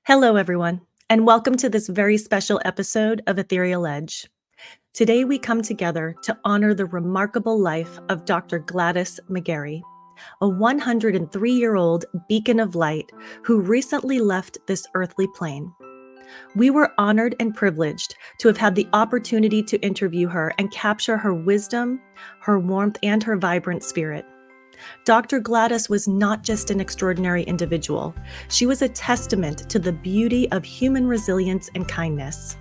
Hello, everyone, and welcome to this very special episode of Ethereal Edge. Today, we come together to honor the remarkable life of Dr. Gladys McGarey, a 103-year-old beacon of light who recently left this earthly plane. We were honored and privileged to have had the opportunity to interview her and capture her wisdom, her warmth, and her vibrant spirit. Dr. Gladys was not just an extraordinary individual. She was a testament to the beauty of human resilience and kindness.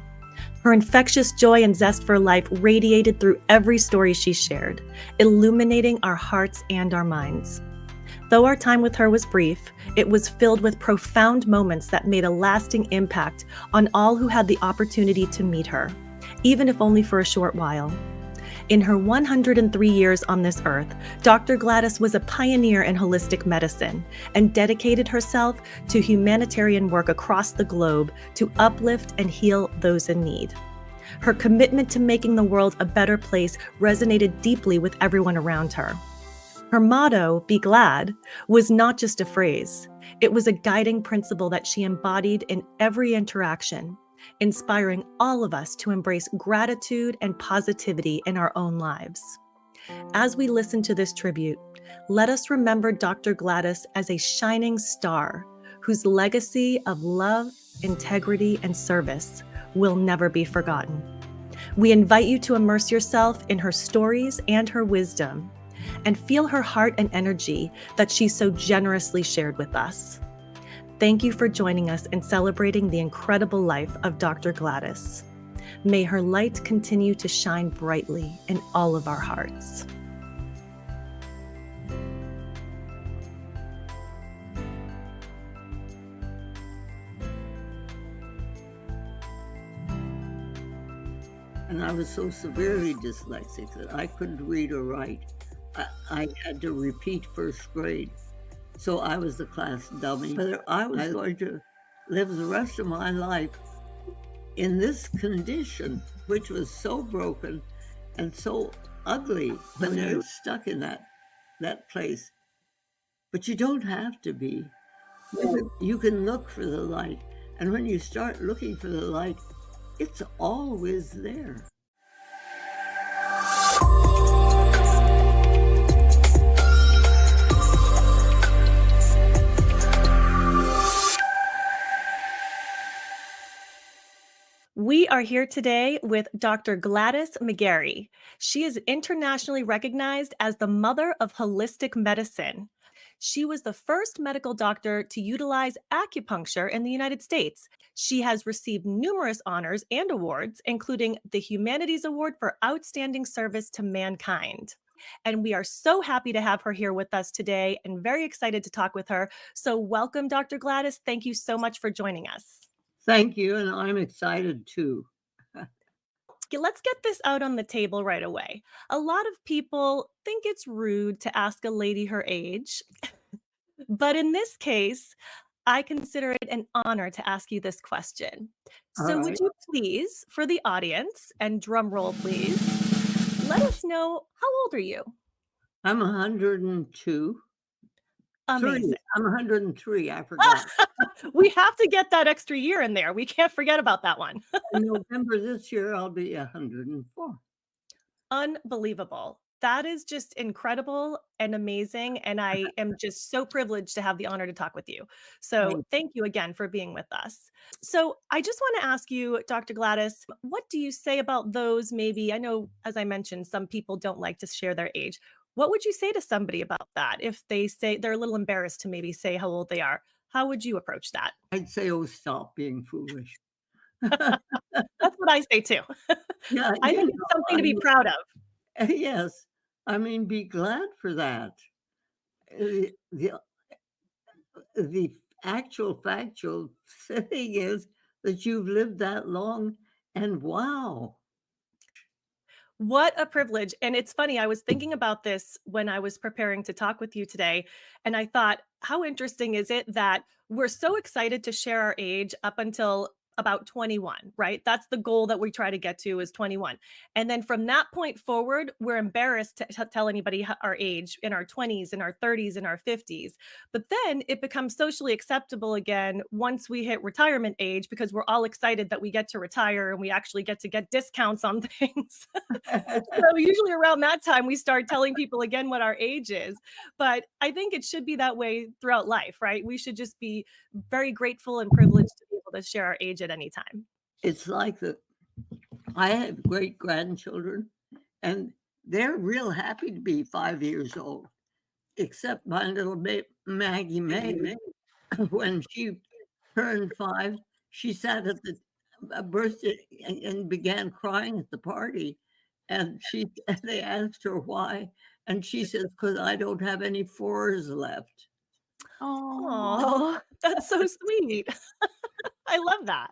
Her infectious joy and zest for life radiated through every story she shared, illuminating our hearts and our minds. Though our time with her was brief, it was filled with profound moments that made a lasting impact on all who had the opportunity to meet her, even if only for a short while. In her 103 years on this earth, Dr. Gladys was a pioneer in holistic medicine and dedicated herself to humanitarian work across the globe to uplift and heal those in need. Her commitment to making the world a better place resonated deeply with everyone around her. Her motto, "Be glad," was not just a phrase. It was a guiding principle that she embodied in every interaction, inspiring all of us to embrace gratitude and positivity in our own lives. As we listen to this tribute, let us remember Dr. Gladys as a shining star whose legacy of love, integrity, and service will never be forgotten. We invite you to immerse yourself in her stories and her wisdom, and feel her heart and energy that she so generously shared with us. Thank you for joining us in celebrating the incredible life of Dr. Gladys. May her light continue to shine brightly in all of our hearts. And I was so severely dyslexic that I couldn't read or write. I had to repeat first grade. So I was the class dummy. But I was going to live the rest of my life in this condition, which was so broken and so ugly when you're stuck in that place. But you don't have to be. You can look for the light. And when you start looking for the light, it's always there. We are here today with Dr. Gladys McGarey. She is internationally recognized as the mother of holistic medicine. She was the first medical doctor to utilize acupuncture in the United States. She has received numerous honors and awards, including the Humanities Award for Outstanding Service to Mankind. And we are so happy to have her here with us today and very excited to talk with her. So, welcome, Dr. Gladys. Thank you so much for joining us. Thank you, and I'm excited too. Let's get this out on the table right away. A lot of people think it's rude to ask a lady her age, but in this case, I consider it an honor to ask you this question. So, would you please, for the audience, and drum roll please, let us know, how old are you? I'm 102. Amazing. I'm 103, I forgot. We have to get that extra year in there. We can't forget about that one. In November this year, I'll be 104. Unbelievable. That is just incredible and amazing, and I am just so privileged to have the honor to talk with you. So, thank you again for being with us. So, I just wanna ask you, Dr. Gladys, what do you say about those maybe I know, as I mentioned, some people don't like to share their age. What would you say to somebody about that if they say they're a little embarrassed to maybe say how old they are? How would you approach that? I'd say, "Oh, stop being foolish." That's what I say too. Yeah, I think it's something to be proud of. yes. I mean, be glad for that. The actual factual thing is that you've lived that long, and wow. What a privilege. And it's funny, I was thinking about this when I was preparing to talk with you today. And I thought, how interesting is it that we're so excited to share our age up until about 21, right? That's the goal that we try to get to is 21. And then from that point forward, we're embarrassed to tell anybody our age in our 20s, in our 30s, in our 50s. But then it becomes socially acceptable again once we hit retirement age because we're all excited that we get to retire and we actually get to get discounts on things. So usually around that time, we start telling people again what our age is. But I think it should be that way throughout life, right? We should just be very grateful and privileged to be able to share our age at any time. It's like I have great grandchildren, and they're real happy to be 5 years old, except my little Maggie May. When she turned 5, she sat at the birthday and began crying at the party. And they asked her why, and she says, "'Cause I don't have any 4s left." Oh, that's so sweet. I love that.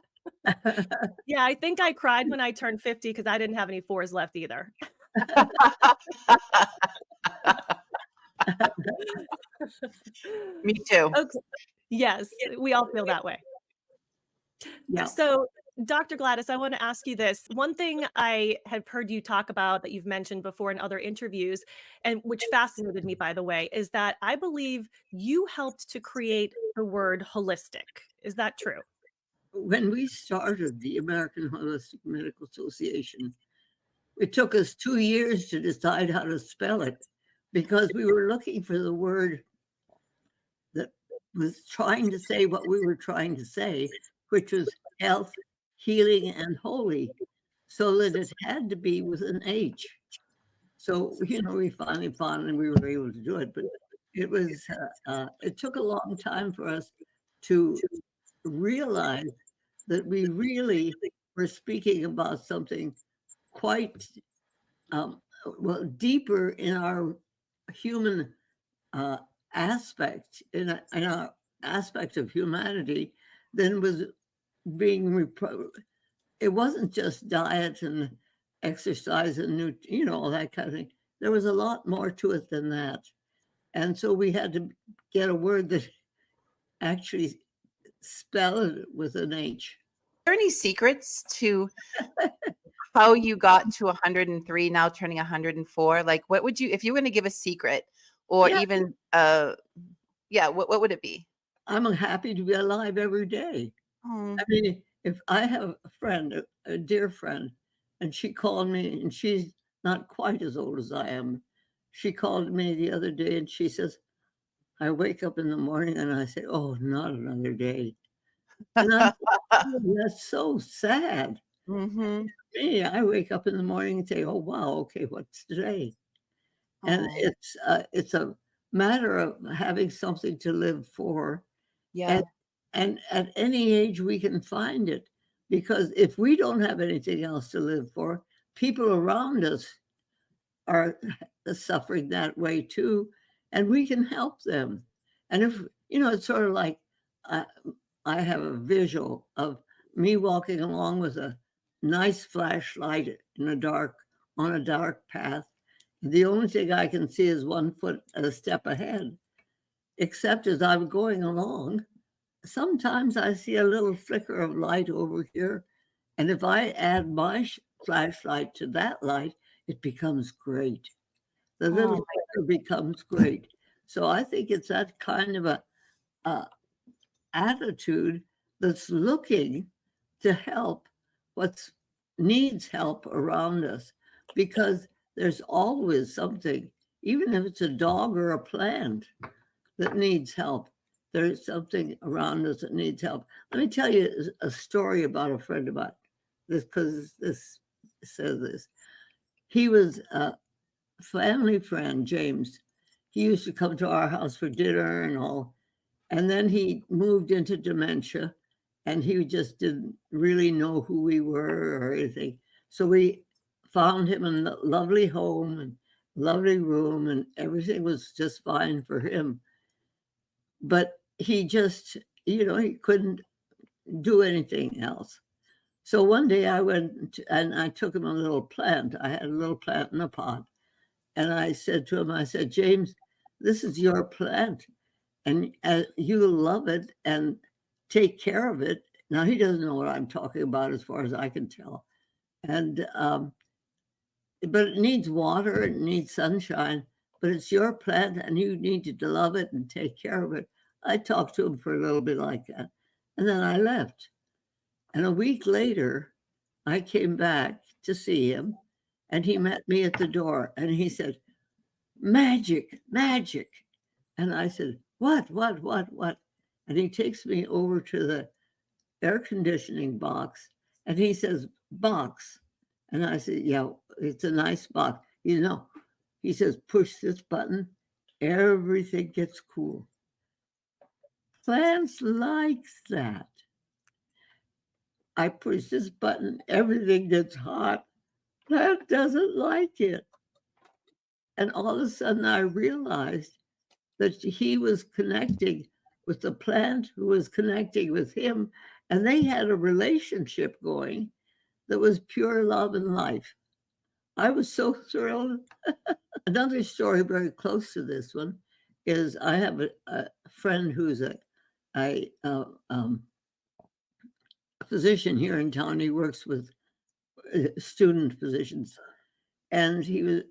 Yeah, I think I cried when I turned 50 because I didn't have any 4s left either. Me too. Okay. Yes, we all feel that way. Yeah. So, Dr. Gladys, I want to ask you this. One thing I have heard you talk about that you've mentioned before in other interviews, and which fascinated me, by the way, is that I believe you helped to create the word holistic. Is that true? When we started the American Holistic Medical Association, it took us 2 years to decide how to spell it because we were looking for the word that was trying to say what we were trying to say, which was health, healing, and holy, so that it had to be with an H. So, we finally found and we were able to do it, but it took a long time for us to realize that we really were speaking about something quite deeper in our human aspect, in our aspect of humanity, than was being it wasn't just diet and exercise and all that kind of thing. There was a lot more to it than that, and so we had to get a word that actually spelled it with an H. Are there any secrets to how you got to 103, now turning 104? Like, what would you, if you were going to give a secret, or even, what would it be? I'm happy to be alive every day. Oh. I mean, if I have a friend, a dear friend, and she called me, and she's not quite as old as I am. She called me the other day, and she says, I wake up in the morning and I say, "Oh, not another day." And I'm oh, that's so sad. Mm-hmm. Me, I wake up in the morning and say, "Oh, wow, okay, what's today?" And it's a matter of having something to live for. Yeah. And at any age we can find it, because if we don't have anything else to live for, people around us are suffering that way too, and we can help them. And if it's sort of like I have a visual of me walking along with a nice flashlight on a dark path. The only thing I can see is 1 foot at a step ahead. Except as I'm going along, sometimes I see a little flicker of light over here. And if I add my flashlight to that light, it becomes great. The little flicker becomes great. So I think it's that kind of a attitude that's looking to help what needs help around us, because there's always something, even if it's a dog or a plant, that needs help. There's something around us that needs help. Let me tell you a story about a friend of mine, because this says this. He was a family friend, James. He used to come to our house for dinner and all. And then he moved into dementia, and he just didn't really know who we were or anything. So we found him in a lovely home and lovely room, and everything was just fine for him. But he just, he couldn't do anything else. So one day I went and I took him a little plant. I had a little plant in a pot. And I said to him, I said, James, this is your plant, and you'll love it and take care of it Now, he doesn't know what I'm talking about as far as I can tell. And, but it needs water, it needs sunshine, but it's your plant and you need to love it and take care of it. I talked to him for a little bit like that. And then I left. And a week later, I came back to see him and he met me at the door and he said, "Magic, magic." And I said, what? And he takes me over to the air conditioning box and he says, "Box." And I said, "Yeah, it's a nice box." He says, "Push this button, everything gets cool." Plants like that. I push this button, everything gets hot. Plant doesn't like it. And all of a sudden I realized that he was connecting with the plant who was connecting with him. And they had a relationship going that was pure love and life. I was so thrilled. Another story very close to this one is I have a friend who's a physician here in town. He works with student physicians. And he was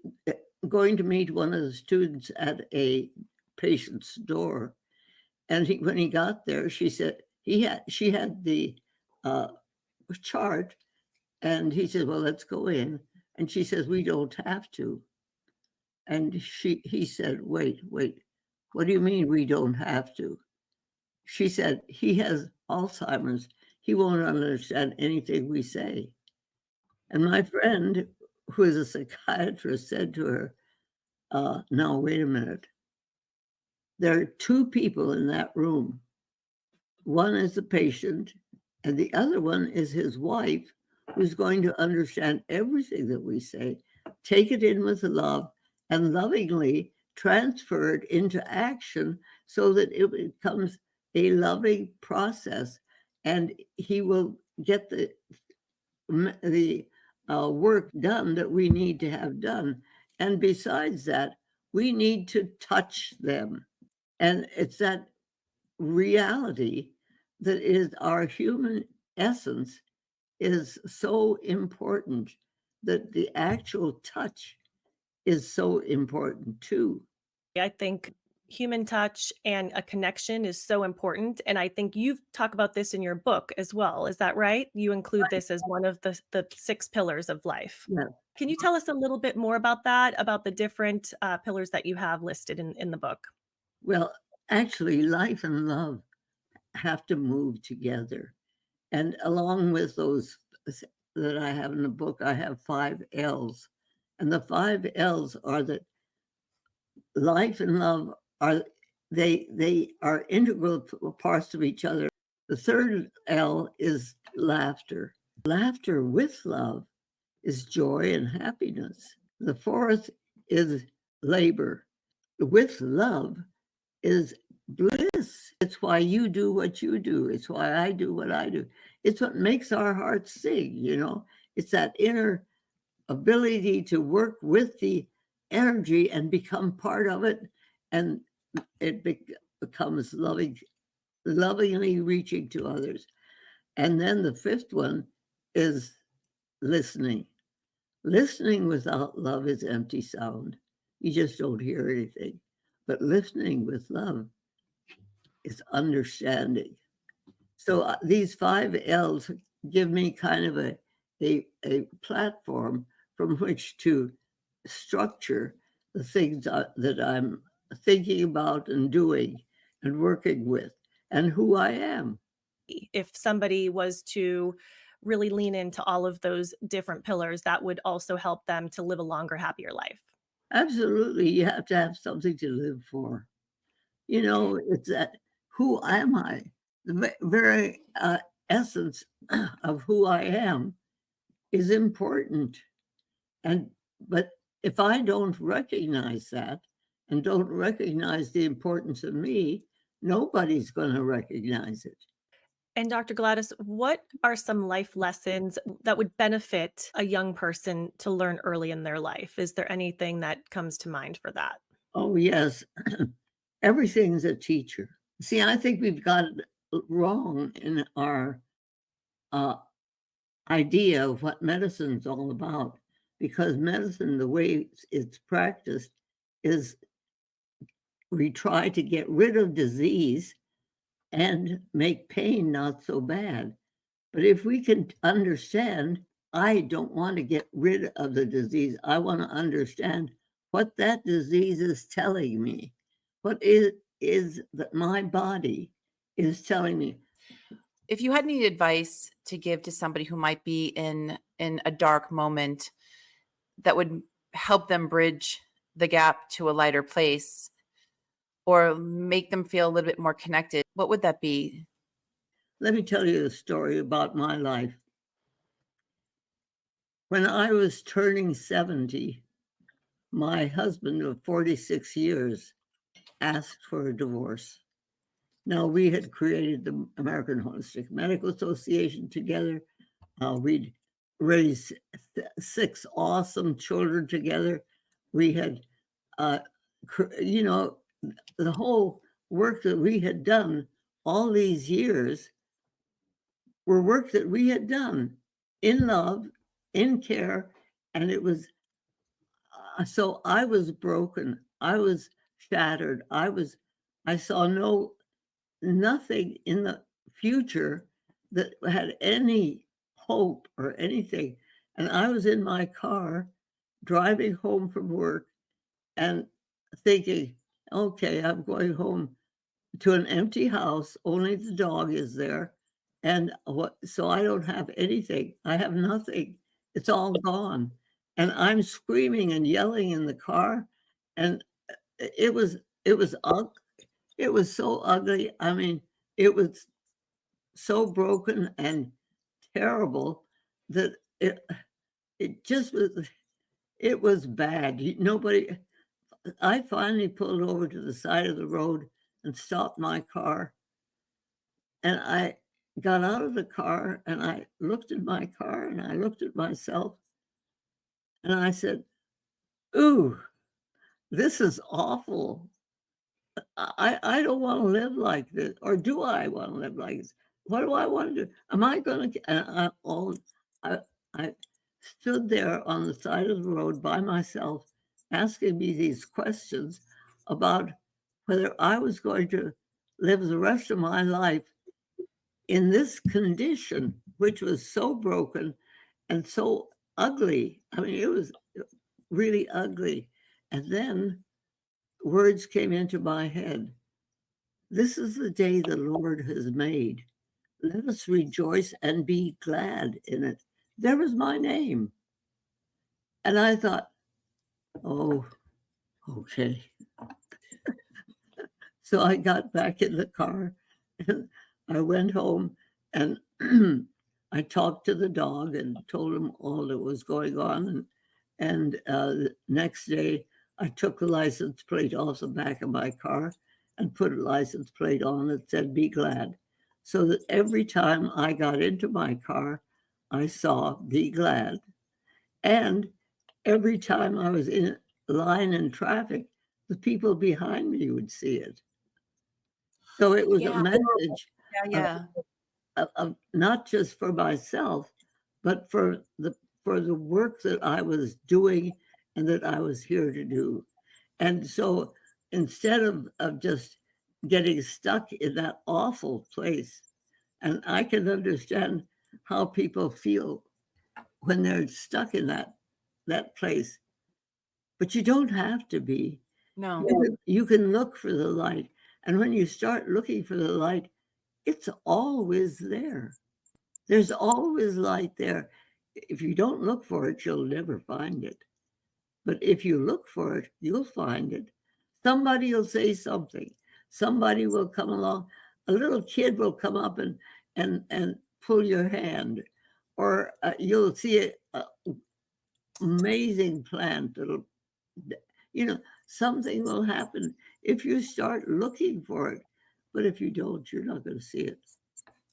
going to meet one of the students at a patient's door. And when he got there, she said she had the chart, and he said, "Well, let's go in." And she says, "We don't have to." And he said, "Wait, what do you mean we don't have to?" She said, "He has Alzheimer's. He won't understand anything we say." And my friend, who is a psychiatrist, said to her, "No, wait a minute. There are two people in that room. One is the patient, and the other one is his wife, who's going to understand everything that we say, take it in with love, and lovingly transfer it into action so that it becomes a loving process, and he will get the work done that we need to have done. And besides that, we need to touch them." And it's that reality that is our human essence is so important, that the actual touch is so important too. I think human touch and a connection is so important, and I think you've talked about this in your book as well, is that right? You include this as one of the 6 pillars of life. Yeah. Can you tell us a little bit more about that, about the different, pillars that you have listed in the book? Well, actually, life and love have to move together. And along with those that I have in the book, I have 5 L's. And the 5 L's are that life and love are they are integral parts of each other. The third L is laughter. Laughter with love is joy and happiness. The fourth is labor. With love is bliss. It's why you do what you do. It's why I do what I do. It's what makes our hearts sing. It's that inner ability to work with the energy and become part of it, and it becomes lovingly reaching to others. And then the fifth one is listening. Listening without love is empty sound. You just don't hear anything. But listening with love is understanding. So these 5 L's give me kind of a platform from which to structure the things that I'm thinking about and doing and working with, and who I am. If somebody was to really lean into all of those different pillars, that would also help them to live a longer, happier life. Absolutely, you have to have something to live for. It's that, who am I? The very essence of who I am is important. But if I don't recognize that and don't recognize the importance of me, nobody's going to recognize it. And Dr. Gladys, what are some life lessons that would benefit a young person to learn early in their life? Is there anything that comes to mind for that? Oh, yes. Everything's a teacher. See, I think we've got it wrong in our uh, idea of what medicine's all about, because medicine, the way it's practiced, is we try to get rid of disease and make pain not so bad. But if we can understand, I don't want to get rid of the disease. I want to understand what that disease is telling me. What is that my body is telling me. If you had any advice to give to somebody who might be in a dark moment that would help them bridge the gap to a lighter place or make them feel a little bit more connected, what would that be? Let me tell you a story about my life. When I was turning 70, my husband of 46 years asked for a divorce. Now, we had created the American Holistic Medical Association together. We'd raised 6 awesome children together. We had, you know, the whole work that we had done all these years were work that we had done in love, in care, and it was so I was broken. I was shattered. I saw nothing in the future that had any hope or anything. And I was in my car driving home from work and thinking, okay, I'm going home to an empty house. Only the dog is there. And so I don't have anything. I have nothing. It's all gone. And I'm screaming and yelling in the car. And it was, it was, it was so ugly. I mean, it was so broken and terrible that it just was, it was bad. Nobody, I finally pulled over to the side of the road and stopped my car. And I got out of the car and I looked at my car and I looked at myself and I said, ooh, this is awful. I don't want to live like this. Or do I want to live like this? What do I want to do? Am I going to? And I stood there on the side of the road by myself, asking me these questions about whether I was going to live the rest of my life in this condition, which was so broken and so ugly. I mean, it was really ugly. And then words came into my head. This is the day the Lord has made. Let us rejoice and be glad in it. There was my name. And I thought, oh, okay. So I got back in the car and I went home and I talked to the dog and told him all that was going on. And the next day, I took the license plate off the back of my car and put a license plate on that said, be glad. So that every time I got into my car, I saw be glad. And every time I was in line in traffic, the people behind me would see it. So it was a Yeah. message Yeah. of not just for myself, but for the work that I was doing and that I was here to do. And so instead of just getting stuck in that awful place, and I can understand how people feel when they're stuck in that place, but you don't have to be. No. You can look for the light. And when you start looking for the light, it's always there. There's always light there. If you don't look for it, you'll never find it. But if you look for it, you'll find it. Somebody will say something. Somebody will come along. A little kid will come up and pull your hand, or you'll see an amazing plant that'll, something will happen if you start looking for it. But if you don't, you're not going to see it.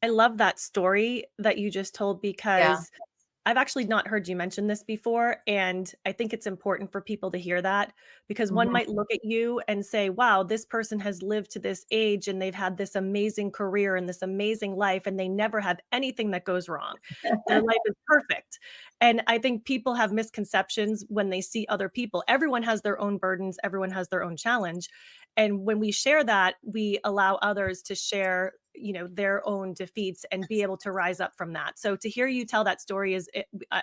I love that story that you just told Yeah. because I've actually not heard you mention this before, and I think it's important for people to hear that because one Mhm. might look at you and say, "Wow, this person has lived to this age and they've had this amazing career and this amazing life, and they never have anything that goes wrong. Their life is perfect." And I think people have misconceptions when they see other people. Everyone has their own burdens, everyone has their own challenge. And when we share that, we allow others to share, their own defeats and be able to rise up from that. So to hear you tell that story is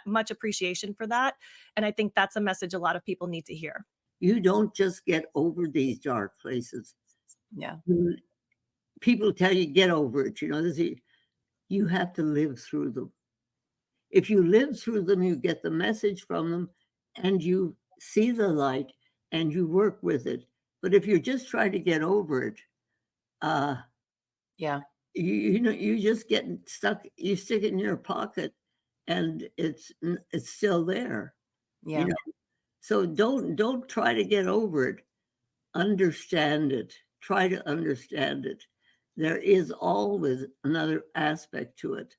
much appreciation for that. And I think that's a message a lot of people need to hear. You don't just get over these dark places. Yeah. You- People tell you get over it. You have to live through them. If you live through them, you get the message from them, and you see the light, and you work with it. But if you just try to get over it, uh, Yeah. you just get stuck. You stick it in your pocket, and it's still there. You Yeah. know. So don't try to get over it. Understand it. Try to understand it. There is always another aspect to it.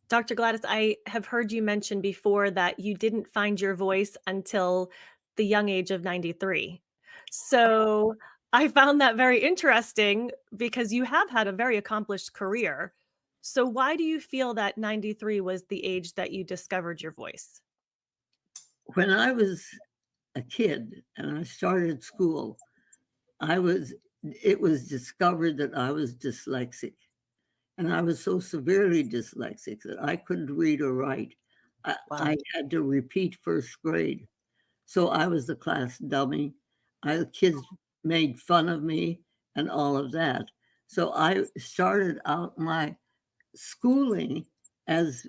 Dr. Gladys, I have heard you mention before that you didn't find your voice until the young age of 93. So I found that very interesting because you have had a very accomplished career. So why do you feel that 93 was the age that you discovered your voice? When I was a kid and I started school, I was it was discovered that I was dyslexic. And I was so severely dyslexic that I couldn't read or write. I Wow. had to repeat first grade. So I was the class dummy. The kids made fun of me and all of that. So I started out my schooling as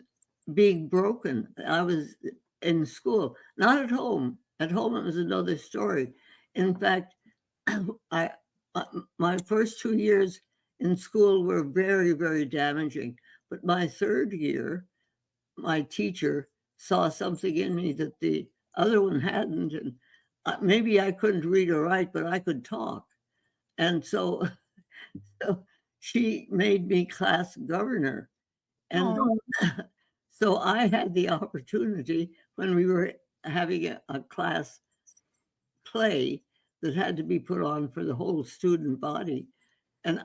being broken. I was in school, not at home. At home, it was another story. In fact, I my first 2 years in school were very, very damaging. But my third year, my teacher saw something in me that the other one hadn't, and maybe I couldn't read or write, but I could talk. And so, so she made me class governor. And Oh. so I had the opportunity when we were having a class play that had to be put on for the whole student body. And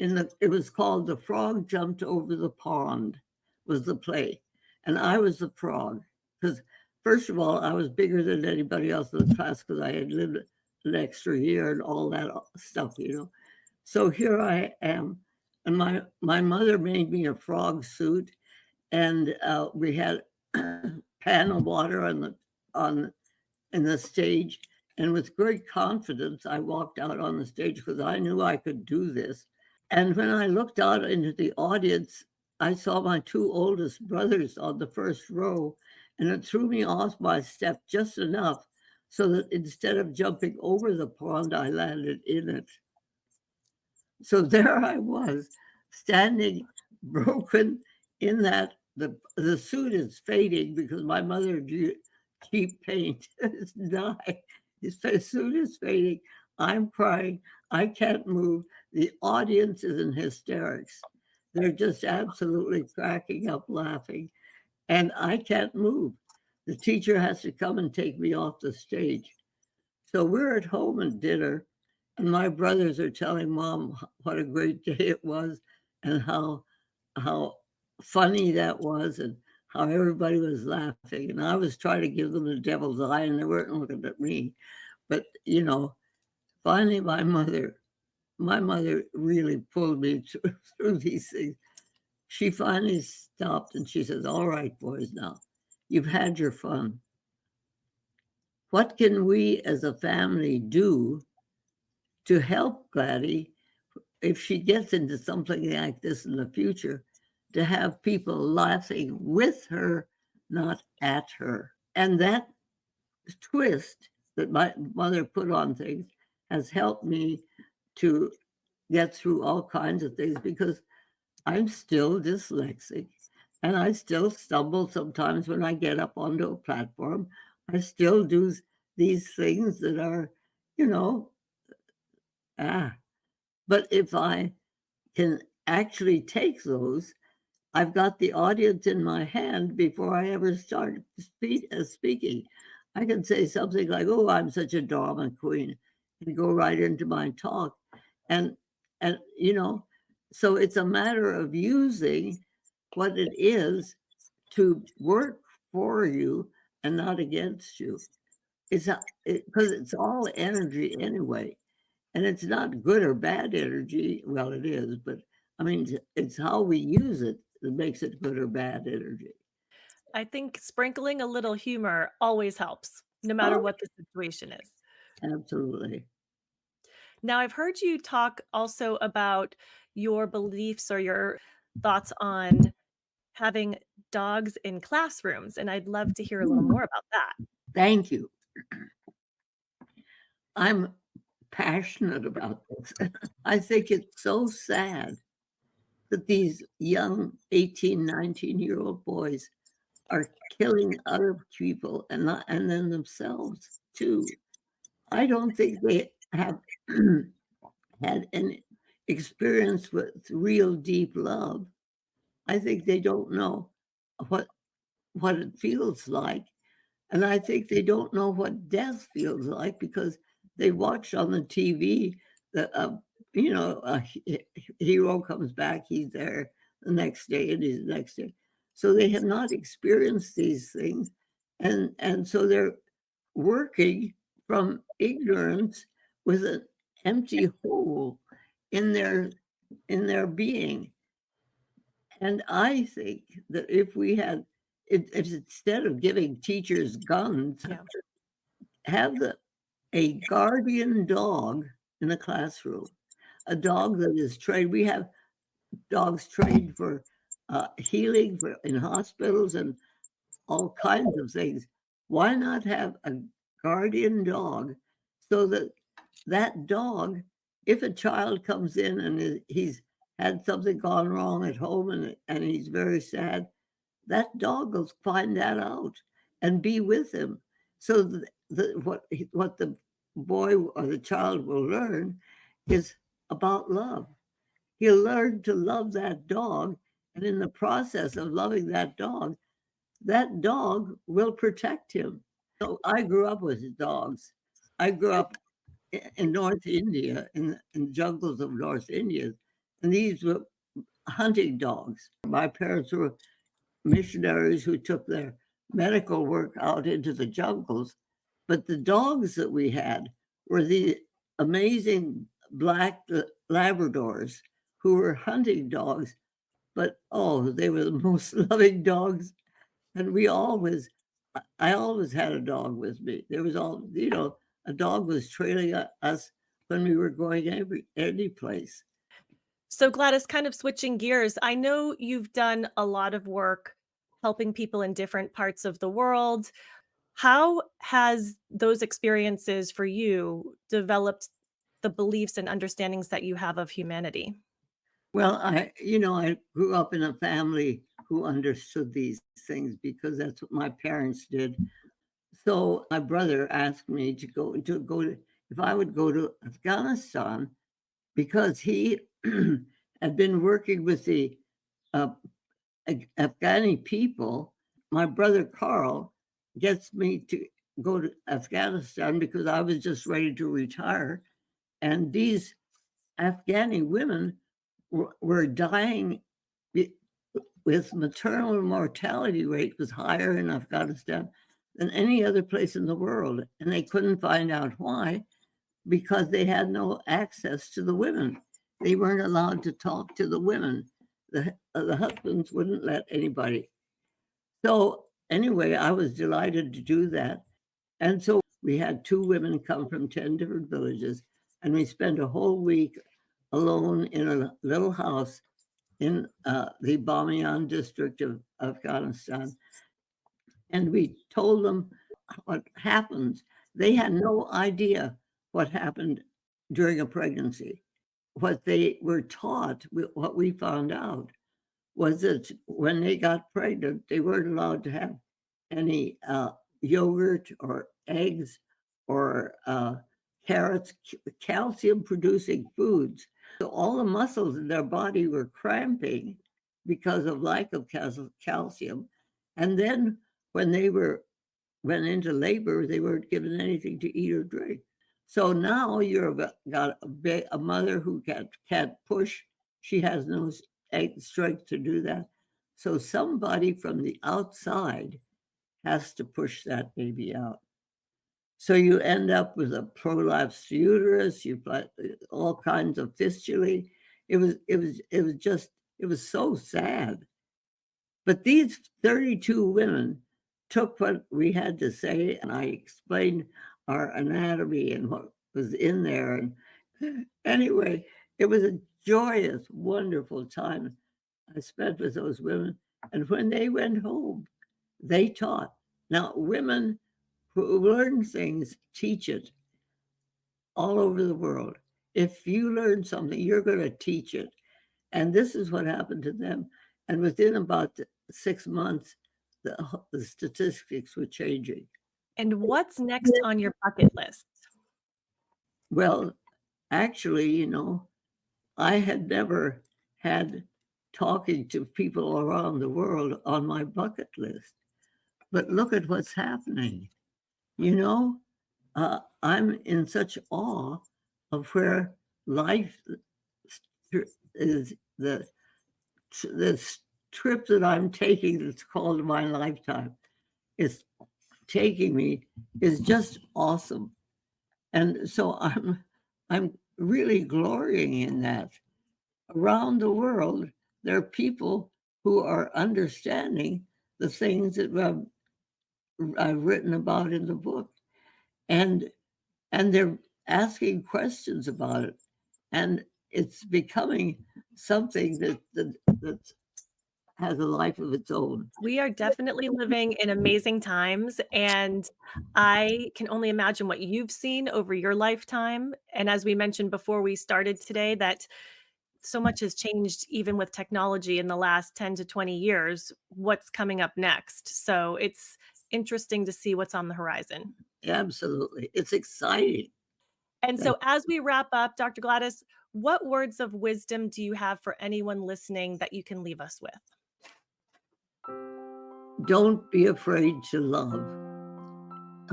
it was called The Frog Jumped Over the Pond was the play. And I was the frog because first of all, I was bigger than anybody else in the class because I had lived an extra year and all that stuff. So here I am. And my mother made me a frog suit, and we had a pan of water on in the stage. And with great confidence, I walked out on the stage because I knew I could do this. And when I looked out into the audience, I saw my two oldest brothers on the first row, and it threw me off my step just enough so that instead of jumping over the pond, I landed in it. So there I was, standing broken in that the suit is fading because my mother cheap paint. It's dye. The suit is fading. I'm crying. I can't move. The audience is in hysterics. They're just absolutely cracking up laughing, and I can't move. The teacher has to come and take me off the stage. So we're at home at dinner, and my brothers are telling mom what a great day it was and how funny that was and how everybody was laughing. And I was trying to give them the devil's eye, and they weren't looking at me. But finally, my mother really pulled me through these things. She finally stopped and she says, "All right, boys, now you've had your fun. What can we as a family do to help Gladys if she gets into something like this in the future, to have people laughing with her, not at her?" And that twist that my mother put on things has helped me to get through all kinds of things because I'm still dyslexic and I still stumble sometimes when I get up onto a platform. I still do these things that are, you know, ah, but if I can actually take those I've got the audience in my hand before I ever start speaking. I can say something like, "Oh, I'm such a drama queen," and go right into my talk, and and so it's a matter of using what it is to work for you and not against you. It's because it's all energy anyway, and it's not good or bad energy. Well, it is, but I mean, it's how we use it that makes it good or bad energy. I think sprinkling a little humor always helps, no matter Oh, what the situation is. absolutely. Now, I've heard you talk also about your beliefs or your thoughts on having dogs in classrooms, and I'd love to hear a little Mm, more about that. thank you. I'm passionate about this. I think it's so sad that these young 18, 19-year-old boys are killing other people and then themselves too. I don't think they have had an experience with real deep love. I think they don't know what what it feels like. And I think they don't know what death feels like because they watch on the TV that hero comes back, he's there the next day, and he's the next day. So they have not experienced these things, and so they're working from ignorance with an empty hole in their being. And I think that if we had, if instead of giving teachers guns, Yeah. have a guardian dog in the classroom, a dog that is trained. We have dogs trained for healing in hospitals and all kinds of things. Why not have a guardian dog so that that dog, if a child comes in and he's had something gone wrong at home and he's very sad, that dog will find that out and be with him. So what the boy or the child will learn is about love. He'll learn to love that dog, and in the process of loving that dog will protect him. I grew up with dogs. I grew up in North India, in the jungles of North India, and these were hunting dogs. My parents were missionaries who took their medical work out into the jungles, but the dogs that we had were the amazing black Labradors who were hunting dogs. But oh, they were the most loving dogs, and I always had a dog with me. There was a dog was trailing us when we were going any place. So, Gladys, kind of switching gears, I know you've done a lot of work helping people in different parts of the world. How has those experiences for you developed the beliefs and understandings that you have of humanity? Well, I grew up in a family who understood these things because that's what my parents did. So my brother asked me to if I would go to Afghanistan because he had been working with the uh, Afghani people. My brother Carl gets me to go to Afghanistan because I was just ready to retire, and these Afghani women were dying with maternal mortality rate was higher in Afghanistan than any other place in the world. And they couldn't find out why because they had no access to the women. They weren't allowed to talk to the women. The husbands wouldn't let anybody. So, anyway, I was delighted to do that. And so we had two women come from 10 different villages, and we spent a whole week alone in a little house in the Bamiyan district of Afghanistan. And we told them what happens. They had no idea what happened during a pregnancy. What they were taught, what we found out, was that when they got pregnant, they weren't allowed to have any yogurt or eggs or carrots, calcium producing foods. So all the muscles in their body were cramping because of lack of calcium. And then when they went into labor, they weren't given anything to eat or drink. So now got a mother who can't push. She has no strength to do that. So somebody from the outside has to push that baby out. So you end up with a prolapsed uterus. You've got all kinds of fistulae. It was so sad. But these 32 women took what we had to say, and I explained our anatomy and what was in there. And anyway, it was a joyous, wonderful time I spent with those women. And when they went home, they taught. Now, women who learn things teach it all over the world. If you learn something, you're going to teach it. And this is what happened to them. And within about 6 months, the statistics were changing. And what's next on your bucket list? Well, actually, you know, I had never had talking to people around the world on my bucket list. But look at what's happening. You know, I'm in such awe of where life is. This trip that I'm taking, that's called my lifetime, is taking me, is just awesome. And so I'm really glorying in that. Around the world, there are people who are understanding the things that I've written about in the book, and they're asking questions about it, and it's becoming something that has a life of its own. We are definitely living in amazing times, and I can only imagine what you've seen over your lifetime. And as we mentioned before we started today, that so much has changed even with technology in the last 10 to 20 years. What's coming up next? So it's interesting to see what's on the horizon. Absolutely. It's exciting. And so as we wrap up, Dr. Gladys, what words of wisdom do you have for anyone listening that you can leave us with? Don't be afraid to love.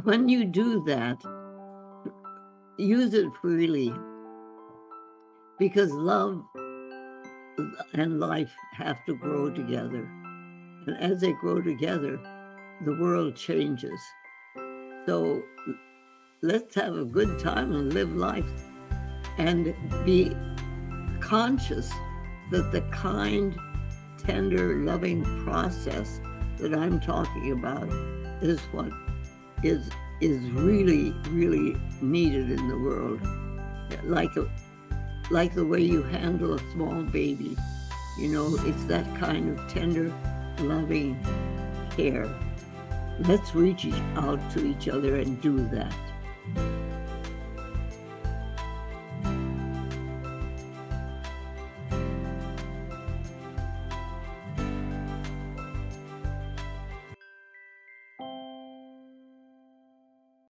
When you do that, use it freely, because love and life have to grow together. And as they grow together, the world changes. So let's have a good time and live life, and be conscious that the kind, tender, loving process that I'm talking about is what is really, really needed in the world. Like the way you handle a small baby, you know, it's that kind of tender, loving care. Let's reach out to each other and do that.